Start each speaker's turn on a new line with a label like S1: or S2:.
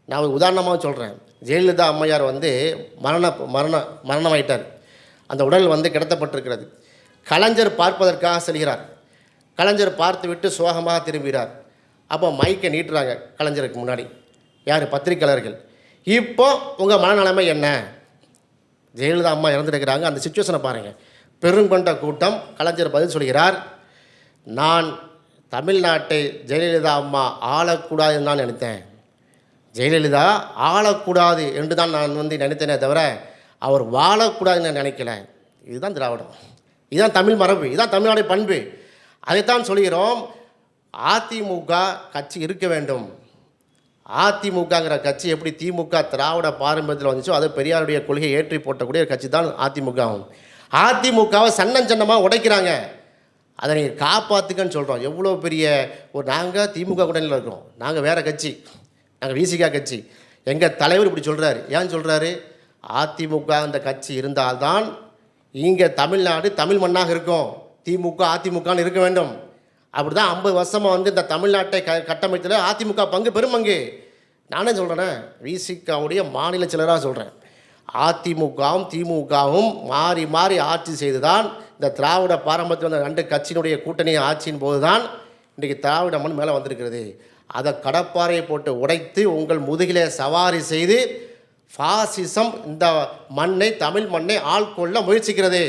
S1: நான் ஒரு உதாரணமாக சொல்கிறேன். ஜெயலலிதா அம்மையார் வந்து மரணமாயிட்டார். அந்த உடல் வந்து கிடத்தப்பட்டிருக்கிறது. கலைஞர் பார்ப்பதற்காக செல்கிறார். கலைஞர் பார்த்துவிட்டு சோகமாக திரும்புகிறார். அப்போ மைக்கை நீட்டுறாங்க கலைஞருக்கு முன்னாடி யார்? பத்திரிக்கையாளர்கள். இப்போ உங்கள் மனநிலைமை என்ன? ஜெயலலிதா அம்மா இறந்துருக்கிறாங்க. அந்த சுச்சுவேஷனை பாருங்கள். பெருங்கொண்ட கூட்டம். கலைஞர் பதில் சொல்கிறார், நான் தமிழ்நாட்டை ஜெயலலிதா அம்மா ஆளக்கூடாதுன்னு தான் நினைத்தேன். ஜெயலலிதா ஆளக்கூடாது என்று தான் நான் வந்து நினைத்தேனே தவிர அவர் வாழக்கூடாதுன்னு நான் நினைக்கல. இதுதான் திராவிடம், இதுதான் தமிழ் மரபு, இதுதான் தமிழ்நாடு பண்பு. அதைத்தான் சொல்கிறோம். அதிமுக கட்சி இருக்க வேண்டும். அதிமுகங்கிற கட்சி எப்படி திமுக திராவிட பாரம்பரியத்தில் வந்துச்சோ அதை பெரியாருடைய கொள்கையை ஏற்றி போட்டக்கூடிய ஒரு கட்சி தான் அதிமுகவும். அதிமுகவை சன்னமாக உடைக்கிறாங்க. அதை நீங்கள் காப்பாற்றுக்கன்னு சொல்கிறோம். எவ்வளோ பெரிய ஒரு நாங்கள் திமுக கூட்டணியில் இருக்கிறோம். நாங்கள் வேறு கட்சி, நாங்கள் விசிகா கட்சி. எங்கள் தலைவர் இப்படி சொல்கிறாரு. ஏன் சொல்கிறாரு? அதிமுக அந்த கட்சி இருந்தால்தான் இங்கே தமிழ்நாடு தமிழ் மண்ணாக இருக்கும். திமுக அதிமுகன்னு இருக்க வேண்டும். அப்படி தான் 50 வருஷமாக வந்து இந்த தமிழ்நாட்டை கட்டமைத்தில் அதிமுக பங்கு பெருமங்கு. நானே சொல்கிறேனே, விசிகாவுடைய மாநில செயலராக சொல்கிறேன். அதிமுகவும் திமுகவும் மாறி மாறி ஆட்சி செய்து தான் இந்த திராவிட பாரம்பரியத்தில் வந்த 2 கட்சியினுடைய கூட்டணி ஆட்சியின் போது தான் இன்றைக்கி திராவிட மண் மேலே வந்திருக்கிறது. அதை கடப்பாறையை போட்டு உடைத்து உங்கள் முதுகிலே சவாரி செய்து பாசிசம் இந்த மண்ணை தமிழ் மண்ணை ஆள்கொள்ள முயற்சிக்கிறது.